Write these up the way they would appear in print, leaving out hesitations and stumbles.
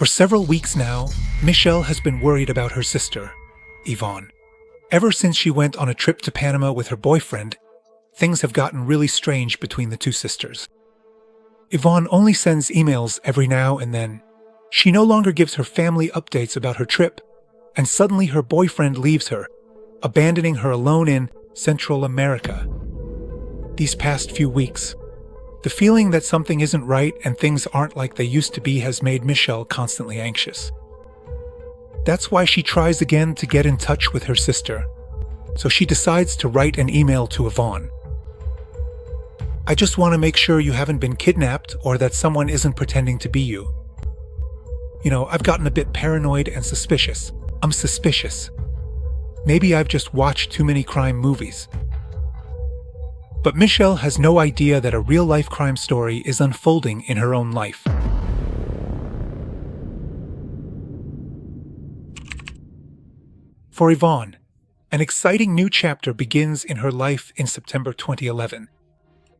For several weeks now, Michelle has been worried about her sister, Yvonne. Ever since she went on a trip to Panama with her boyfriend, things have gotten really strange between the two sisters. Yvonne only sends emails every now and then. She no longer gives her family updates about her trip, and suddenly her boyfriend leaves her, abandoning her alone in Central America. These past few weeks, the feeling that something isn't right and things aren't like they used to be has made Michelle constantly anxious. That's why she tries again to get in touch with her sister, so she decides to write an email to Yvonne. I just want to make sure you haven't been kidnapped or that someone isn't pretending to be you. I've gotten a bit paranoid and suspicious. I'm suspicious. Maybe I've just watched too many crime movies. But Michelle has no idea that a real-life crime story is unfolding in her own life. For Yvonne, an exciting new chapter begins in her life in September 2011.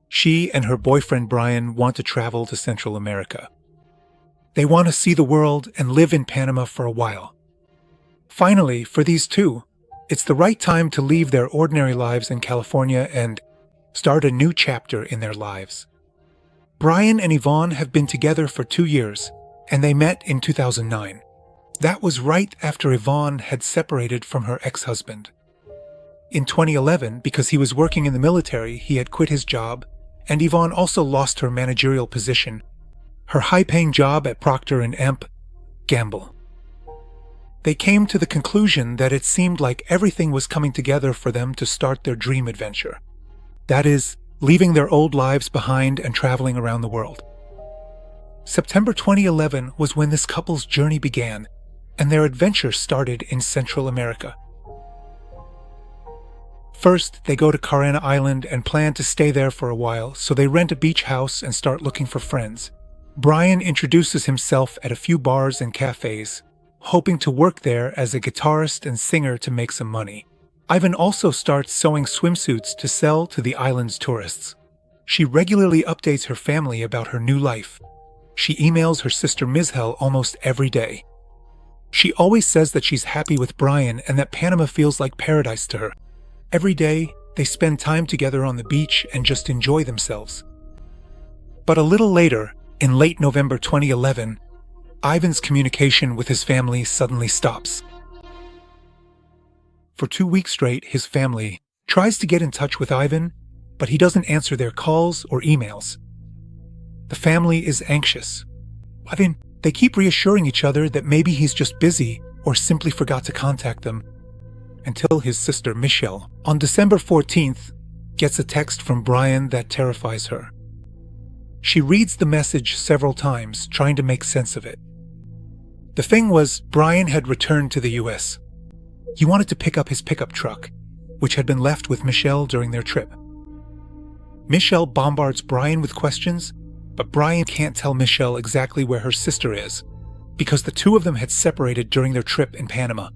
She and her boyfriend Brian want to travel to Central America. They want to see the world and live in Panama for a while. Finally, for these two, it's the right time to leave their ordinary lives in California and start a new chapter in their lives. Brian and Yvonne have been together for 2 years, and they met in 2009. That was right after Yvonne had separated from her ex-husband. In 2011, because he was working in the military, he had quit his job, and Yvonne also lost her managerial position, her high-paying job at Procter & Gamble. They came to the conclusion that it seemed like everything was coming together for them to start their dream adventure. That is, leaving their old lives behind and traveling around the world. September 2011 was when this couple's journey began, and their adventure started in Central America. First, they go to Carana Island and plan to stay there for a while, so they rent a beach house and start looking for friends. Brian introduces himself at a few bars and cafes, hoping to work there as a guitarist and singer to make some money. Ivan also starts sewing swimsuits to sell to the island's tourists. She regularly updates her family about her new life. She emails her sister Mizhel almost every day. She always says that she's happy with Brian and that Panama feels like paradise to her. Every day, they spend time together on the beach and just enjoy themselves. But a little later, in late November 2011, Ivan's communication with his family suddenly stops. For 2 weeks straight, his family tries to get in touch with Ivan, but he doesn't answer their calls or emails. The family is anxious. They keep reassuring each other that maybe he's just busy or simply forgot to contact them, until his sister Michelle, on December 14th, gets a text from Brian that terrifies her. She reads the message several times, trying to make sense of it. The thing was, Brian had returned to the US. He wanted to pick up his pickup truck, which had been left with Michelle during their trip. Michelle bombards Brian with questions, but Brian can't tell Michelle exactly where her sister is, because the two of them had separated during their trip in Panama.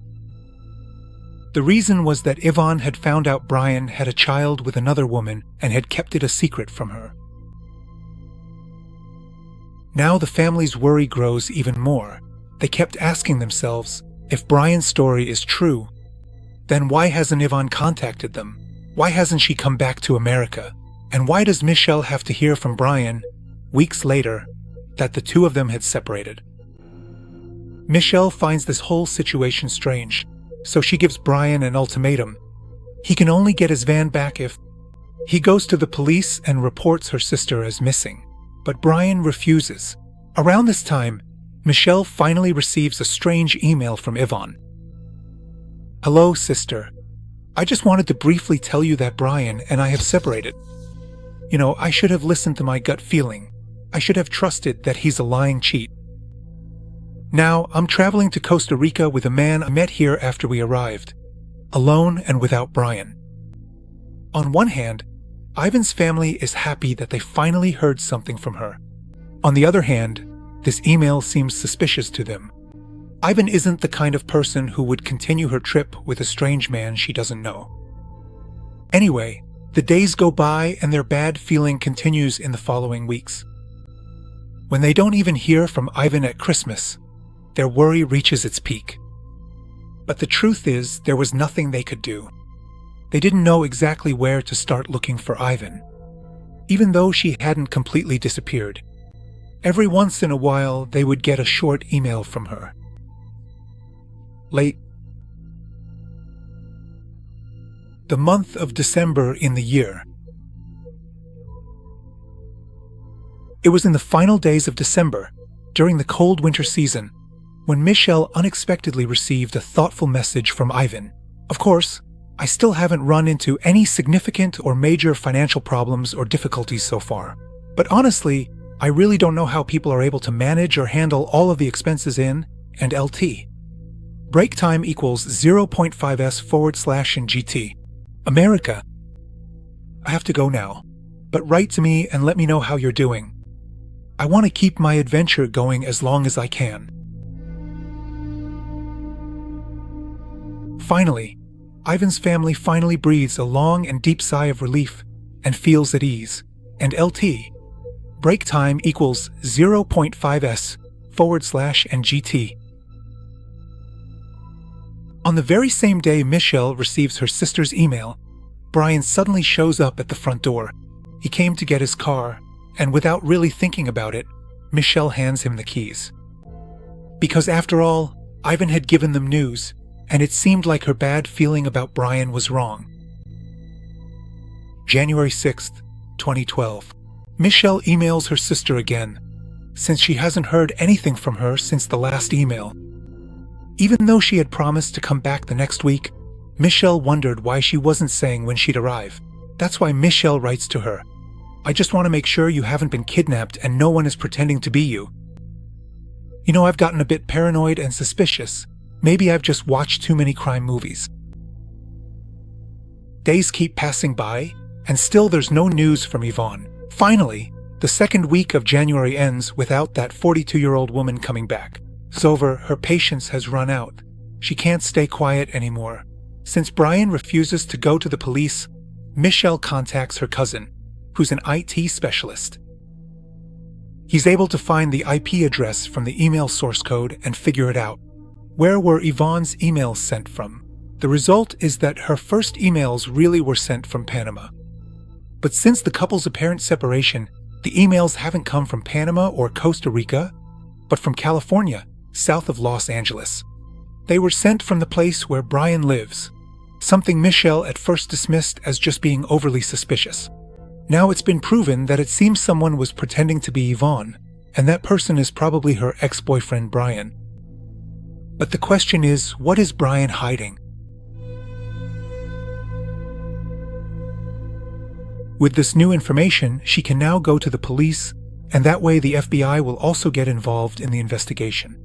The reason was that Yvonne had found out Brian had a child with another woman and had kept it a secret from her. Now the family's worry grows even more. They kept asking themselves, if Brian's story is true, then why hasn't Yvonne contacted them? Why hasn't she come back to America? And why does Michelle have to hear from Brian, weeks later, that the two of them had separated? Michelle finds this whole situation strange, so she gives Brian an ultimatum. He can only get his van back if he goes to the police and reports her sister as missing. But Brian refuses. Around this time, Michelle finally receives a strange email from Yvonne. "Hello, sister. I just wanted to briefly tell you that Brian and I have separated. I should have listened to my gut feeling. I should have trusted that he's a lying cheat. Now, I'm traveling to Costa Rica with a man I met here after we arrived, alone and without Brian." On one hand, Ivan's family is happy that they finally heard something from her. On the other hand, this email seems suspicious to them. Ivan isn't the kind of person who would continue her trip with a strange man she doesn't know. Anyway, the days go by and their bad feeling continues in the following weeks. When they don't even hear from Ivan at Christmas, their worry reaches its peak. But the truth is, there was nothing they could do. They didn't know exactly where to start looking for Ivan. Even though she hadn't completely disappeared, every once in a while they would get a short email from her. Late. The month of December in the year. It was in the final days of December, during the cold winter season, when Michelle unexpectedly received a thoughtful message from Ivan. Of course, I still haven't run into any significant or major financial problems or difficulties so far. But honestly, I really don't know how people are able to manage or handle all of the expenses in and LT. Break time equals 0.5s/ in GT. America. I have to go now, but write to me and let me know how you're doing. I want to keep my adventure going as long as I can. Finally, Ivan's family finally breathes a long and deep sigh of relief and feels at ease, and LT. Break time equals 0.5s/ and GT. On the very same day Michelle receives her sister's email, Brian suddenly shows up at the front door. He came to get his car, and without really thinking about it, Michelle hands him the keys. Because after all, Ivan had given them news, and it seemed like her bad feeling about Brian was wrong. January 6th, 2012. Michelle emails her sister again, since she hasn't heard anything from her since the last email. Even though she had promised to come back the next week, Michelle wondered why she wasn't saying when she'd arrive. That's why Michelle writes to her, "I just want to make sure you haven't been kidnapped and no one is pretending to be you. You know, I've gotten a bit paranoid and suspicious. Maybe I've just watched too many crime movies." Days keep passing by, and still there's no news from Yvonne. Finally, the second week of January ends without that 42-year-old woman coming back. It's over, her patience has run out. She can't stay quiet anymore. Since Brian refuses to go to the police, Michelle contacts her cousin, who's an IT specialist. He's able to find the IP address from the email source code and figure it out. Where were Yvonne's emails sent from? The result is that her first emails really were sent from Panama. But since the couple's apparent separation, the emails haven't come from Panama or Costa Rica, but from California, south of Los Angeles. They were sent from the place where Brian lives, something Michelle at first dismissed as just being overly suspicious. Now it's been proven that it seems someone was pretending to be Yvonne, and that person is probably her ex-boyfriend Brian. But the question is, what is Brian hiding? With this new information, she can now go to the police, and that way the FBI will also get involved in the investigation.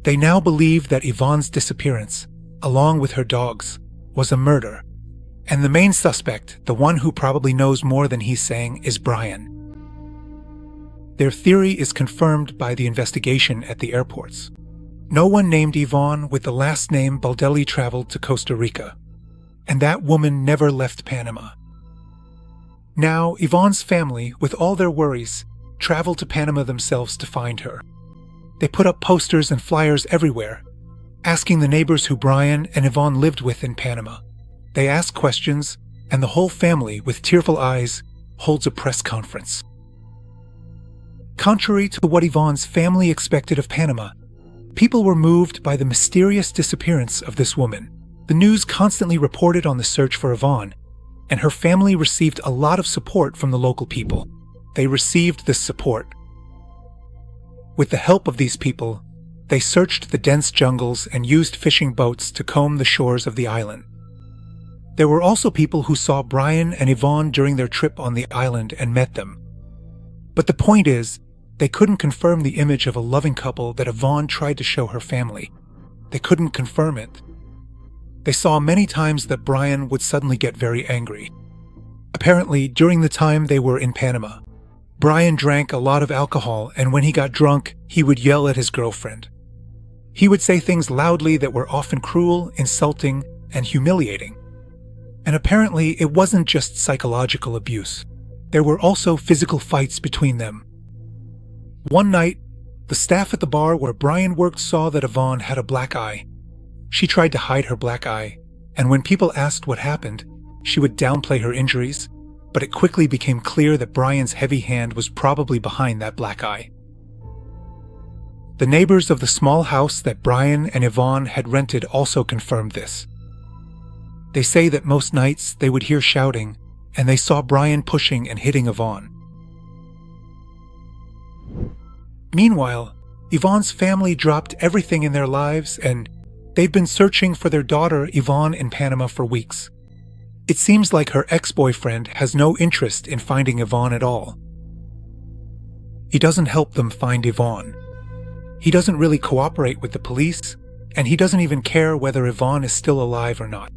They now believe that Yvonne's disappearance, along with her dogs, was a murder, and the main suspect, the one who probably knows more than he's saying, is Brian. Their theory is confirmed by the investigation at the airports. No one named Yvonne with the last name Baldelli traveled to Costa Rica, and that woman never left Panama. Now, Yvonne's family, with all their worries, traveled to Panama themselves to find her. They put up posters and flyers everywhere, asking the neighbors who Brian and Yvonne lived with in Panama. They ask questions, and the whole family, with tearful eyes, holds a press conference. Contrary to what Yvonne's family expected of Panama, people were moved by the mysterious disappearance of this woman. The news constantly reported on the search for Yvonne, and her family received a lot of support from the local people. They received this support. With the help of these people, they searched the dense jungles and used fishing boats to comb the shores of the island. There were also people who saw Brian and Yvonne during their trip on the island and met them. But the point is, they couldn't confirm the image of a loving couple that Yvonne tried to show her family. They couldn't confirm it. They saw many times that Brian would suddenly get very angry. Apparently, during the time they were in Panama, Brian drank a lot of alcohol, and when he got drunk, he would yell at his girlfriend. He would say things loudly that were often cruel, insulting, and humiliating. And apparently, it wasn't just psychological abuse. There were also physical fights between them. One night, The staff at the bar where Brian worked saw that Yvonne had a black eye. She tried to hide her black eye, and when people asked what happened, she would downplay her injuries, but it quickly became clear that Brian's heavy hand was probably behind that black eye. The neighbors of the small house that Brian and Yvonne had rented also confirmed this. They say that most nights they would hear shouting, and they saw Brian pushing and hitting Yvonne. Meanwhile, Yvonne's family dropped everything in their lives and they've been searching for their daughter Yvonne in Panama for weeks. It seems like her ex-boyfriend has no interest in finding Yvonne at all. He doesn't help them find Yvonne. He doesn't really cooperate with the police, and he doesn't even care whether Yvonne is still alive or not.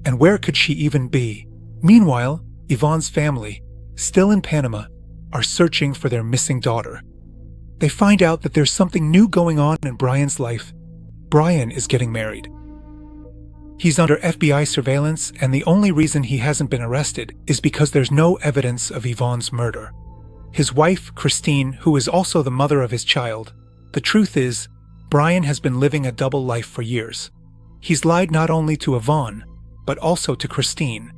And where could she even be? Meanwhile, Yvonne's family, still in Panama, are searching for their missing daughter. They find out that there's something new going on in Brian's life. Brian is getting married. He's under FBI surveillance, and the only reason he hasn't been arrested is because there's no evidence of Yvonne's murder. His wife, Christine, who is also the mother of his child, the truth is, Brian has been living a double life for years. He's lied not only to Yvonne, but also to Christine.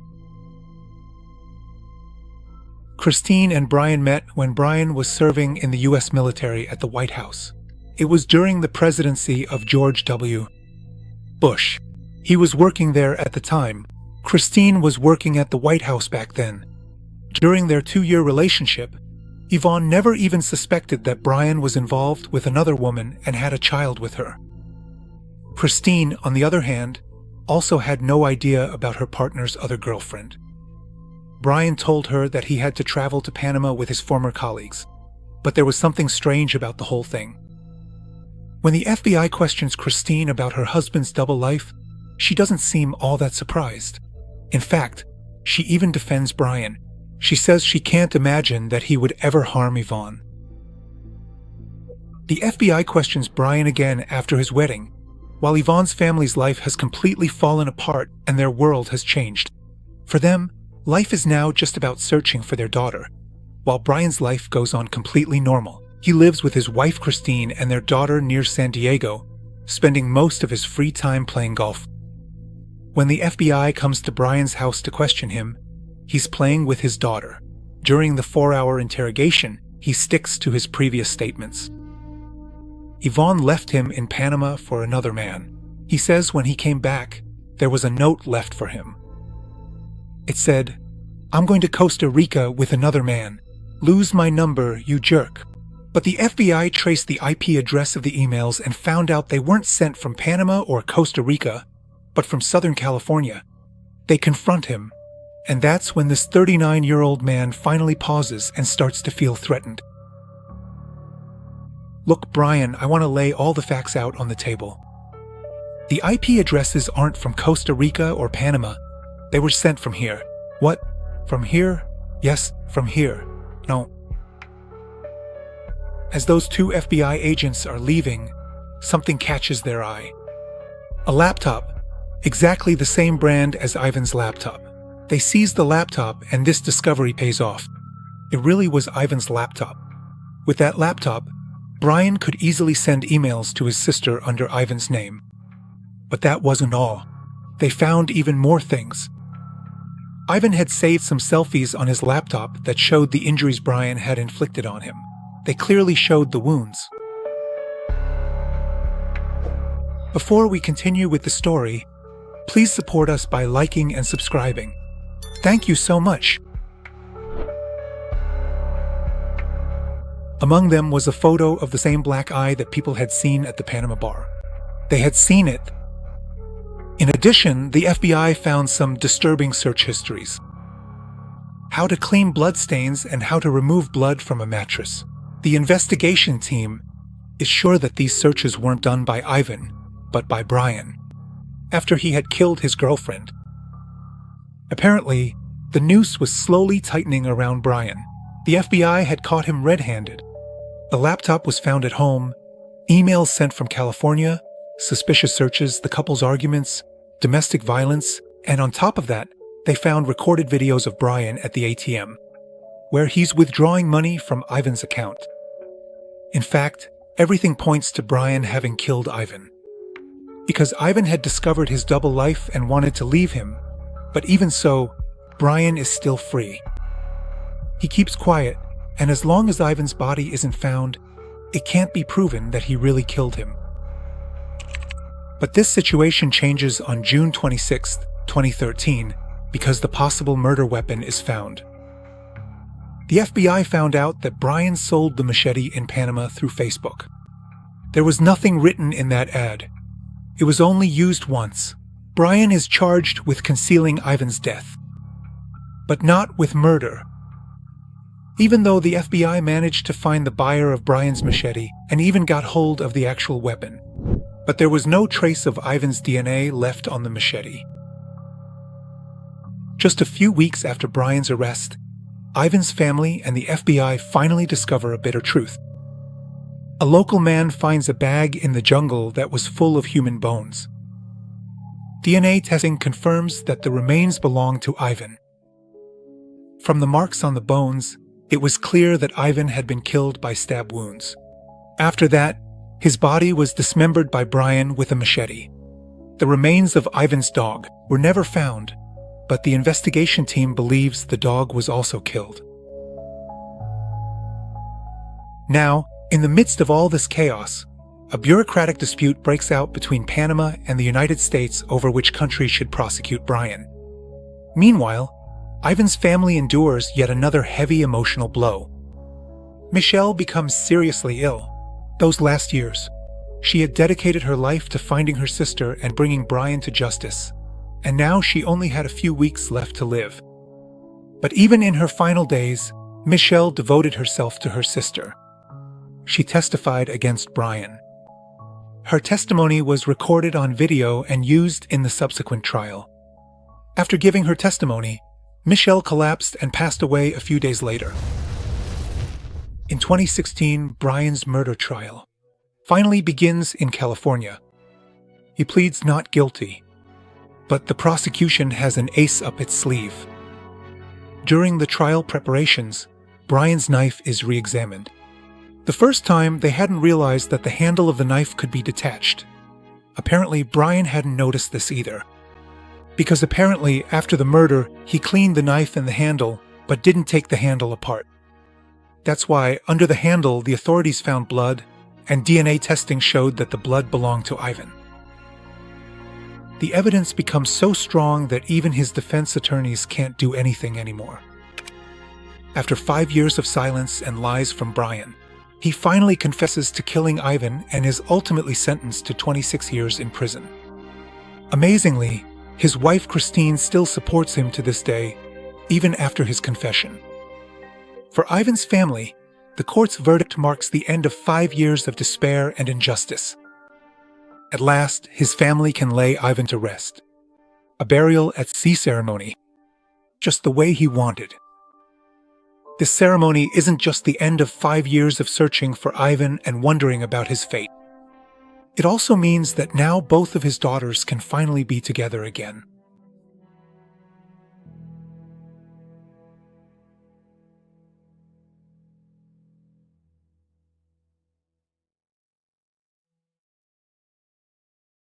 Christine and Brian met when Brian was serving in the U.S. military at the White House. It was during the presidency of George W. Bush. He was working there at the time. Christine was working at the White House back then. During their 2-year relationship, Yvonne never even suspected that Brian was involved with another woman and had a child with her. Christine, on the other hand, also had no idea about her partner's other girlfriend. Brian told her that he had to travel to Panama with his former colleagues, but there was something strange about the whole thing. When the FBI questions Christine about her husband's double life, she doesn't seem all that surprised. In fact, she even defends Brian. She says she can't imagine that he would ever harm Yvonne. The FBI questions Brian again after his wedding, while Yvonne's family's life has completely fallen apart and their world has changed. For them, life is now just about searching for their daughter, while Brian's life goes on completely normal. He lives with his wife Christine and their daughter near San Diego, spending most of his free time playing golf. When the FBI comes to Brian's house to question him, he's playing with his daughter. During the 4-hour interrogation, he sticks to his previous statements. Yvonne left him in Panama for another man. He says when he came back, there was a note left for him. It said, "I'm going to Costa Rica with another man. Lose my number, you jerk." But the FBI traced the IP address of the emails and found out they weren't sent from Panama or Costa Rica, but from Southern California. They confront him, and that's when this 39-year-old man finally pauses and starts to feel threatened. "Look, Brian, I want to lay all the facts out on the table. The IP addresses aren't from Costa Rica or Panama. They were sent from here." "What? From here?" "Yes, from here." "No." As those 2 FBI agents are leaving, something catches their eye. A laptop, exactly the same brand as Ivan's laptop. They seize the laptop, and this discovery pays off. It really was Ivan's laptop. With that laptop, Brian could easily send emails to his sister under Ivan's name. But that wasn't all. They found even more things. Ivan had saved some selfies on his laptop that showed the injuries Brian had inflicted on him. They clearly showed the wounds. Before we continue with the story, please support us by liking and subscribing. Thank you so much. Among them was a photo of the same black eye that people had seen at the Panama bar. They had seen it. In addition, the FBI found some disturbing search histories. How to clean bloodstains and how to remove blood from a mattress. The investigation team is sure that these searches weren't done by Ivan, but by Brian, after he had killed his girlfriend. Apparently, the noose was slowly tightening around Brian. The FBI had caught him red-handed. The laptop was found at home, emails sent from California, suspicious searches, the couple's arguments, domestic violence, and on top of that, they found recorded videos of Brian at the ATM, where he's withdrawing money from Ivan's account. In fact, everything points to Brian having killed Ivan. Because Ivan had discovered his double life and wanted to leave him, but even so, Brian is still free. He keeps quiet, and as long as Ivan's body isn't found, it can't be proven that he really killed him. But this situation changes on June 26, 2013, because the possible murder weapon is found. The FBI found out that Brian sold the machete in Panama through Facebook. There was nothing written in that ad. It was only used once. Brian is charged with concealing Ivan's death, but not with murder. Even though the FBI managed to find the buyer of Brian's machete and even got hold of the actual weapon, but there was no trace of Ivan's DNA left on the machete. Just a few weeks after Brian's arrest, Ivan's family and the FBI finally discover a bitter truth. A local man finds a bag in the jungle that was full of human bones. DNA testing confirms that the remains belong to Ivan. From the marks on the bones, it was clear that Ivan had been killed by stab wounds. After that, his body was dismembered by Brian with a machete. The remains of Ivan's dog were never found, but the investigation team believes the dog was also killed. Now, in the midst of all this chaos, a bureaucratic dispute breaks out between Panama and the United States over which country should prosecute Brian. Meanwhile, Ivan's family endures yet another heavy emotional blow. Michelle becomes seriously ill. Those last years, she had dedicated her life to finding her sister and bringing Brian to justice, and now she only had a few weeks left to live. But even in her final days, Michelle devoted herself to her sister. She testified against Brian. Her testimony was recorded on video and used in the subsequent trial. After giving her testimony, Michelle collapsed and passed away a few days later. In 2016, Brian's murder trial finally begins in California. He pleads not guilty, but the prosecution has an ace up its sleeve. During the trial preparations, Brian's knife is re-examined. The first time, they hadn't realized that the handle of the knife could be detached. Apparently, Brian hadn't noticed this either. Because apparently, after the murder, he cleaned the knife and the handle, but didn't take the handle apart. That's why, under the handle, the authorities found blood, and DNA testing showed that the blood belonged to Ivan. The evidence becomes so strong that even his defense attorneys can't do anything anymore. After 5 years of silence and lies from Brian, he finally confesses to killing Ivan and is ultimately sentenced to 26 years in prison. Amazingly, his wife Christine still supports him to this day, even after his confession. For Ivan's family, the court's verdict marks the end of 5 years of despair and injustice. At last, his family can lay Ivan to rest. A burial at sea ceremony, just the way he wanted. This ceremony isn't just the end of 5 years of searching for Ivan and wondering about his fate. It also means that now both of his daughters can finally be together again.